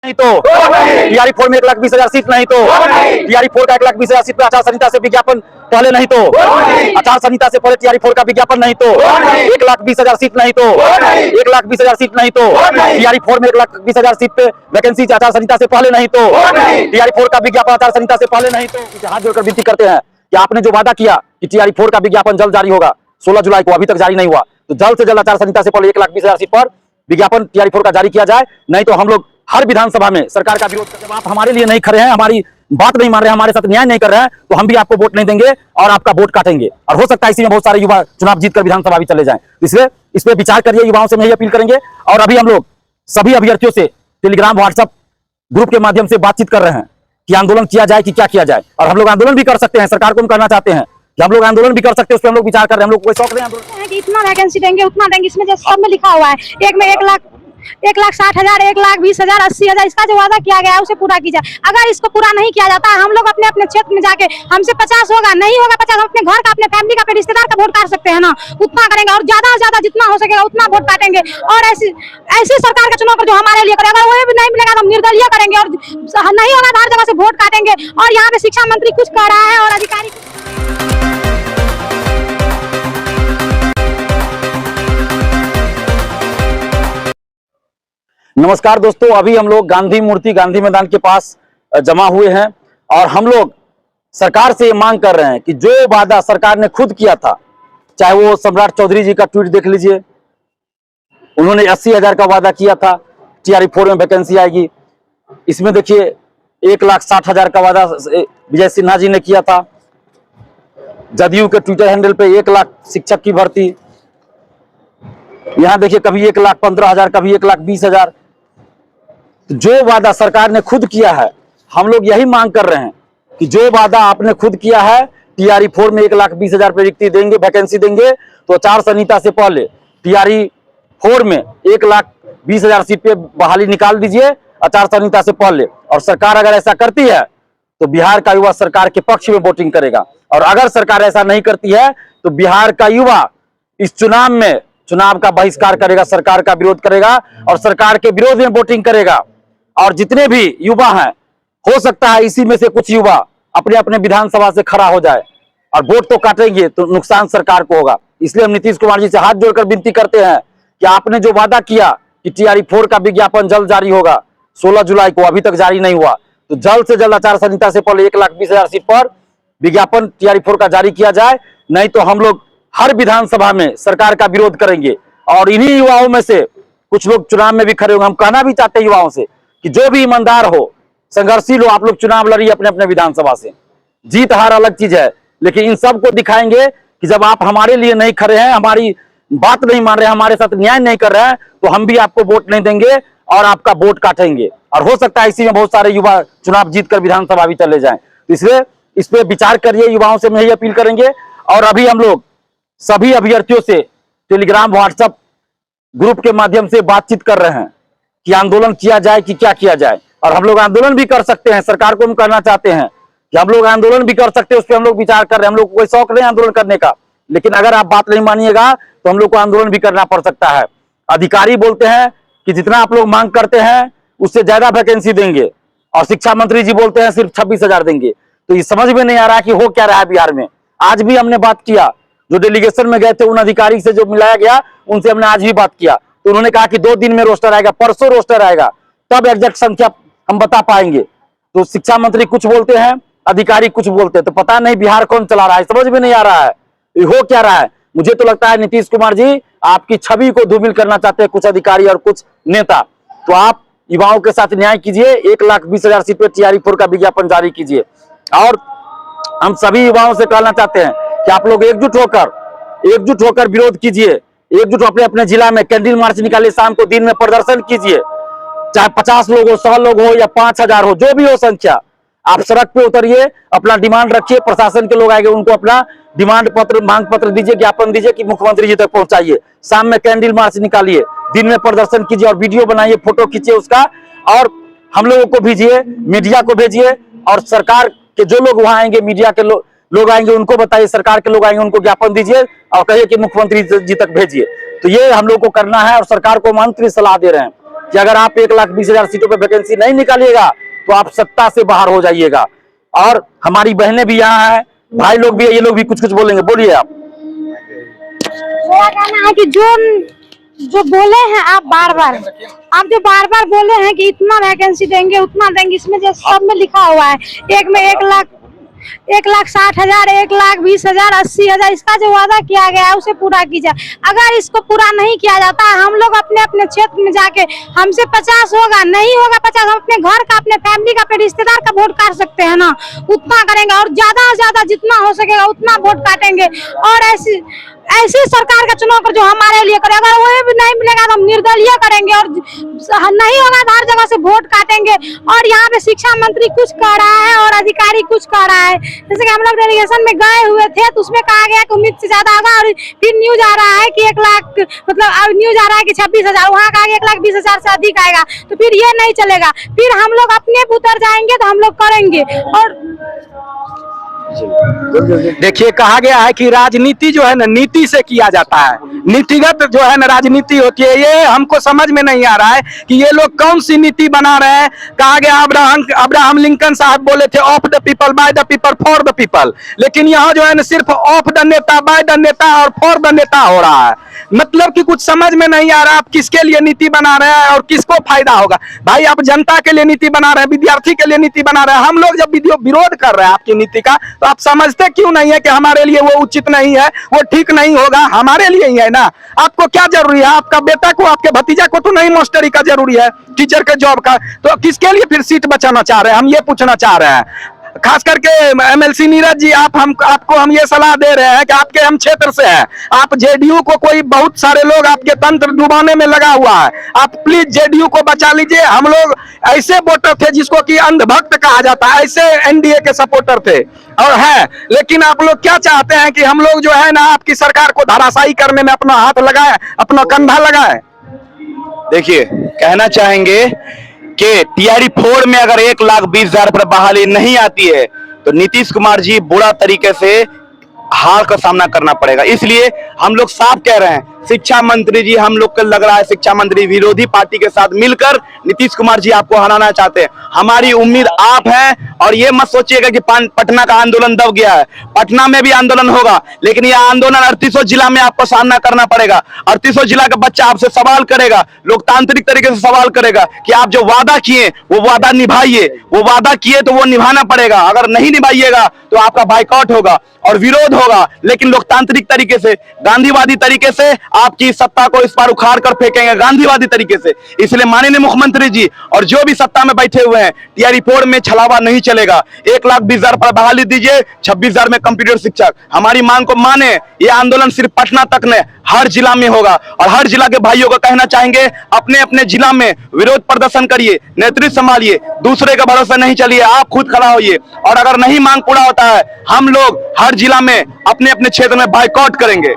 नहीं तो टीआरई 4 में 1,20,000 सीट नहीं तो टीआरई 4 का 1,20,000 सीट पर आचार संहिता से विज्ञापन पहले नहीं तो आचार संहिता से पहले टीआरई 4 का विज्ञापन नहीं तो 1,20,000 सीट नहीं तो 1,20,000 सीट नहीं तो टीआरई 4 में 1,20,000 सीट पे वैकेंसी आचार संहिता से पहले नहीं तो टीआरई 4 का विज्ञापन आचार संहिता से पहले नहीं तो हाथ जोड़कर विनती करते हैं कि आपने जो वादा किया कि टीआरई 4 का विज्ञापन जल्द जारी होगा 16 जुलाई को, अभी तक जारी नहीं हुआ, तो जल्द से जल्द आचार संहिता से पहले 1,20,000 सीट पर विज्ञापन टीआरई 4 का जारी किया जाए। नहीं तो हम लोग हर विधानसभा में सरकार का विरोध करते हैं। आप हमारे लिए नहीं खड़े हैं, हमारी बात नहीं मान रहे हैं, हमारे साथ न्याय नहीं कर रहे हैं, तो हम भी आपको वोट नहीं देंगे और आपका वोट काटेंगे। और हो सकता है इसी में बहुत सारे युवा चुनाव जीतकर विधानसभा भी चले जाएं। इसलिए इस पर विचार करिए, युवाओं से यही अपील करेंगे। और अभी हम लोग सभी अभ्यर्थियों से टेलीग्राम व्हाट्सएप ग्रुप के माध्यम से बातचीत कर रहे हैं कि आंदोलन किया जाए कि क्या किया जाए। और हम लोग आंदोलन भी कर सकते हैं, सरकार को हम करना चाहते हैं कि हम लोग आंदोलन भी कर सकते हैं, उस पर हम लोग विचार कर रहे हैं। हम लोग कोई शौक नहीं आंदोलन कि इतना वैकेंसी देंगे उतना देंगे, इसमें जो सब में लिखा हुआ है एक में 1,60,000 1,20,000 80,000 इसका जो वादा किया गया है उसे पूरा किया जाए। अगर इसको पूरा नहीं किया जाता है, हम लोग अपने अपने क्षेत्र में जाके हमसे 50 होगा नहीं होगा 50, हम अपने घर का, अपने फैमिली का, अपने रिश्तेदार का वोट काट सकते हैं ना, उतना करेंगे और ज्यादा से ज्यादा जितना हो सकेगा उतना वोट काटेंगे। और ऐसी सरकार का चुनाव जो हमारे लिए करे, अगर वो भी नहीं मिलेगा तो हम निर्दलीय करेंगे और नहीं होगा तो हर जगह से वोट काटेंगे। और यहाँ पे शिक्षा मंत्री कुछ कह रहा है और अधिकारी नमस्कार दोस्तों, अभी हम लोग गांधी मूर्ति गांधी मैदान के पास जमा हुए हैं और हम लोग सरकार से ये मांग कर रहे हैं कि जो वादा सरकार ने खुद किया था, चाहे वो सम्राट चौधरी जी का ट्वीट देख लीजिए, उन्होंने 80,000 का वादा किया था टीआरई 4 में वैकेंसी आएगी। इसमें देखिए 1,60,000 का वादा विजय सिन्हा जी ने किया था। जदयू के ट्विटर हैंडल पे 1 लाख शिक्षक की भर्ती, यहाँ देखिए कभी 1,15,000 कभी 1,20,000। जो वादा सरकार ने खुद किया है, हम लोग यही मांग कर रहे हैं कि जो वादा आपने खुद किया है टीआरई 4 में 1,20,000 पे रिक्ति देंगे, वैकेंसी देंगे, तो आचार संहिता से पहले टीआरई 4 में 1,20,000 सीट पे बहाली निकाल दीजिए आचार संहिता से पहले। और सरकार अगर ऐसा करती है तो बिहार का युवा सरकार के पक्ष में वोटिंग करेगा, और अगर सरकार ऐसा नहीं करती है तो बिहार का युवा इस चुनाव का बहिष्कार करेगा, सरकार का विरोध करेगा और सरकार के विरोध में वोटिंग करेगा। और जितने भी युवा हैं, हो सकता है इसी में से कुछ युवा अपने अपने विधानसभा से खड़ा हो जाए और वोट तो काटेंगे, तो नुकसान सरकार को होगा। इसलिए हम नीतीश कुमार जी से हाथ जोड़कर विनती करते हैं कि आपने जो वादा किया कि टीआरई 4 का विज्ञापन जल्द जारी होगा 16 जुलाई को, अभी तक जारी नहीं हुआ, तो जल्द से जल्द आचार संहिता से पहले 1,20,000 सीट पर विज्ञापन टीआरई 4 का जारी किया जाए। नहीं तो हम लोग हर विधानसभा में सरकार का विरोध करेंगे। और इन्हीं युवाओं में से कुछ लोग चुनाव में भी खड़े होंगे। हम कहना भी चाहते हैं युवाओं से कि जो भी ईमानदार हो, संघर्षशील हो, आप लोग चुनाव लड़िए अपने अपने विधानसभा से। जीत हार अलग चीज है, लेकिन इन सबको दिखाएंगे कि जब आप हमारे लिए नहीं खड़े हैं, हमारी बात नहीं मान रहे हैं, हमारे साथ न्याय नहीं कर रहे हैं, तो हम भी आपको वोट नहीं देंगे और आपका वोट काटेंगे। और हो सकता है इसी में बहुत सारे युवा चुनाव जीतकर विधानसभा भी चले जाएं। इसलिए इस पर विचार करिए, युवाओं से हम यही अपील करेंगे। और अभी हम लोग सभी अभ्यर्थियों से टेलीग्राम व्हाट्सएप ग्रुप के माध्यम से बातचीत कर रहे हैं कि आंदोलन किया जाए कि क्या किया जाए। और हम लोग आंदोलन भी कर सकते हैं, सरकार को हम करना चाहते हैं कि हम लोग आंदोलन भी कर सकते हैं, उस पर हम लोग विचार कर रहे हैं। हम लोग को कोई शौक नहीं आंदोलन करने का, लेकिन अगर आप बात नहीं मानिएगा तो हम लोग को आंदोलन भी करना पड़ सकता है। अधिकारी बोलते हैं कि जितना आप लोग मांग करते हैं उससे ज्यादा वैकेंसी देंगे, और शिक्षा मंत्री जी बोलते हैं सिर्फ 26,000 देंगे। तो ये समझ में नहीं आ रहा कि हो क्या रहा है बिहार में। आज भी हमने बात किया, जो डेलीगेशन में गए थे उन अधिकारी से जो मिलाया गया, उनसे हमने आज भी बात किया, तो उन्होंने कहा कि 2 दिन में रोस्टर आएगा, परसों रोस्टर आएगा, तब एग्जैक्ट संख्या हम बता पाएंगे। तो शिक्षा मंत्री कुछ बोलते हैं, अधिकारी कुछ बोलते हैं, तो पता नहीं बिहार कौन चला रहा है, समझ में नहीं आ रहा है हो क्या रहा है। मुझे तो लगता है नीतीश कुमार जी आपकी छवि को धूमिल करना चाहते हैं कुछ अधिकारी और कुछ नेता। तो आप युवाओं के साथ न्याय कीजिए, 1,20,000 सीट पर टीआरई 4 का विज्ञापन जारी कीजिए। और हम सभी युवाओं से कहना चाहते हैं कि आप लोग एकजुट होकर विरोध कीजिए, एकजुट अपने अपने जिला में कैंडल मार्च निकालिए, शाम को दिन में प्रदर्शन कीजिए, चाहे 50 लोग हो, 100 लोग हो या 5,000 हो, जो भी हो संख्या, आप सड़क पे उतरिए, अपना डिमांड रखिए। प्रशासन के लोग आएंगे, उनको अपना डिमांड पत्र, मांग पत्र दीजिए, ज्ञापन दीजिए कि मुख्यमंत्री जी तक पहुंचाइए। शाम में कैंडल मार्च निकालिए, दिन में प्रदर्शन कीजिए और वीडियो बनाइए, फोटो खींचिए उसका, और हम लोगों को भेजिए, मीडिया को भेजिए। और सरकार के जो लोग वहां आएंगे, मीडिया के लोग आएंगे, उनको बताइए, सरकार के लोग आएंगे उनको ज्ञापन दीजिए और कहिए कि मुख्यमंत्री जी तक भेजिए। तो ये हम लोग को करना है और सरकार को हम अंतरिम सलाह दे रहे हैं कि अगर आप 1,20,000 सीटों पे वैकेंसी नहीं निकालिएगा तो आप सत्ता से बाहर हो जाइएगा। और हमारी बहनें भी यहाँ हैं, भाई लोग भी है, ये लोग भी कुछ कुछ बोलेंगे। बोलिए आप। मेरा कहना है कि जो बोले हैं आप बार बार बोले हैं कि इतना वैकेंसी देंगे उतना देंगे, इसमें जो सब में लिखा हुआ है एक में 1,60,000, 1,20,000, 80,000, इसका जो वादा किया गया है उसे पूरा कीजिए। अगर इसको पूरा नहीं किया जाता है, हम लोग अपने अपने क्षेत्र में जाके हमसे 50 होगा, नहीं होगा 50, हम अपने घर का, अपने फैमिली का, अपने रिश्तेदार का वोट काट सकते हैं ना, उतना करेंगे। और ज्यादा से ज्यादा जितना हो सकेगा उतना वोट काटेंगे। और ऐसी सरकार का चुनाव कर जो हमारे लिए करे। अगर वो भी नहीं मिलेगा तो हम निर्दलीय करेंगे और नहीं होगा तो हर जगह से वोट काटेंगे। और यहाँ पे शिक्षा मंत्री कुछ कह रहा है और अधिकारी कुछ कह रहा है। जैसे कि हम लोग डेलीगेशन में गए हुए थे तो उसमें कहा गया कि उम्मीद से ज्यादा होगा, और फिर न्यूज आ रहा है कि 1 लाख, मतलब अब न्यूज आ रहा है कि 26,000, वहाँ कहा 1,20,000 से अधिक आएगा। तो फिर ये नहीं चलेगा, फिर हम लोग अपने उतर जाएंगे तो हम लोग करेंगे। और देखिए, कहा गया है कि राजनीति जो है ना नीति से किया जाता है, नीतिगत जो है ना राजनीति होती है। ये हमको समझ में नहीं आ रहा है कि ये लोग कौन सी नीति बना रहे हैं। कहा गया अब्राहम लिंकन साहब बोले थे of the people, by the people, for the people, लेकिन यहाँ जो है ना सिर्फ ऑफ द नेता, बाय द नेता और फॉर द नेता हो रहा है। मतलब कि कुछ समझ में नहीं आ रहा आप किसके लिए नीति बना रहे हैं और किसको फायदा होगा। भाई आप जनता के लिए नीति बना रहे हैं, विद्यार्थी के लिए नीति बना रहे हैं। हम लोग जब विरोध कर रहे हैं आपकी नीति का, तो आप समझते क्यों नहीं है कि हमारे लिए वो उचित नहीं है, वो ठीक नहीं होगा, हमारे लिए ही है ना। आपको क्या जरूरी है, आपका बेटा को, आपके भतीजा को तो नहीं मास्टरी का जरूरी है, टीचर के जॉब का, तो किसके लिए फिर सीट बचाना चाह रहे हैं, हम ये पूछना चाह रहे हैं। खास करके एमएलसी नीरज जी, आपको हम ये सलाह दे रहे हैं कि आपके हम क्षेत्र से हैं, आप जेडीयू को, कोई बहुत सारे लोग आपके तंत्र डुबाने में लगा हुआ है, आप प्लीज जेडीयू को बचा लीजिए। हम लोग ऐसे वोटर थे जिसको कि अंधभक्त कहा जाता है, ऐसे एनडीए के सपोर्टर थे और है। लेकिन आप लोग क्या चाहते हैं कि हम लोग जो है ना आपकी सरकार को धराशायी करने में अपना हाथ लगाए, अपना कंधा लगाए। देखिए, कहना चाहेंगे कि टीआरई 4 में अगर 1,20,000 पर बहाली नहीं आती है तो नीतीश कुमार जी बुरा तरीके से हार का सामना करना पड़ेगा। इसलिए हम लोग साफ कह रहे हैं, शिक्षा मंत्री जी, हम लोग को लग रहा है शिक्षा मंत्री विरोधी पार्टी के साथ मिलकर नीतीश कुमार जी आपको हराना चाहते हैं। हमारी उम्मीद आप हैं और ये मत सोचिएगा कि पटना का आंदोलन दब गया है। पटना में भी आंदोलन होगा, लेकिन यह आंदोलन 38 जिला में आपको सामना करना पड़ेगा। 38 जिला का बच्चा आपसे सवाल करेगा, लोकतांत्रिक तरीके से सवाल करेगा कि आप जो वादा किए वो वादा निभाइए। वो वादा किए तो वो निभाना पड़ेगा, अगर नहीं निभाइएगा तो आपका बाइकआउट होगा और विरोध होगा, लेकिन लोकतांत्रिक तरीके से, गांधीवादी तरीके से आपकी सत्ता को इस बार उखाड़ कर फेंकेंगे, गांधीवादी तरीके से। इसलिए माननीय मुख्यमंत्री जी और जो भी सत्ता में बैठे हुए हैं, टीआरई 4 में छलावा नहीं चलेगा। 1,20,000 पर बहाली दीजिए, 26,000 में कंप्यूटर शिक्षक। हमारी मांग को माने, ये आंदोलन सिर्फ पटना तक नहीं, हर जिला में होगा। और हर जिला के भाइयों को कहना चाहेंगे, अपने अपने जिला में विरोध प्रदर्शन करिए, नेतृत्व संभालिए, दूसरे का भरोसा नहीं चलिए, आप खुद खड़ा होइए। और अगर नहीं मांग पूरा होता है, हम लोग हर जिला में अपने अपने क्षेत्र में बाइकआउट करेंगे।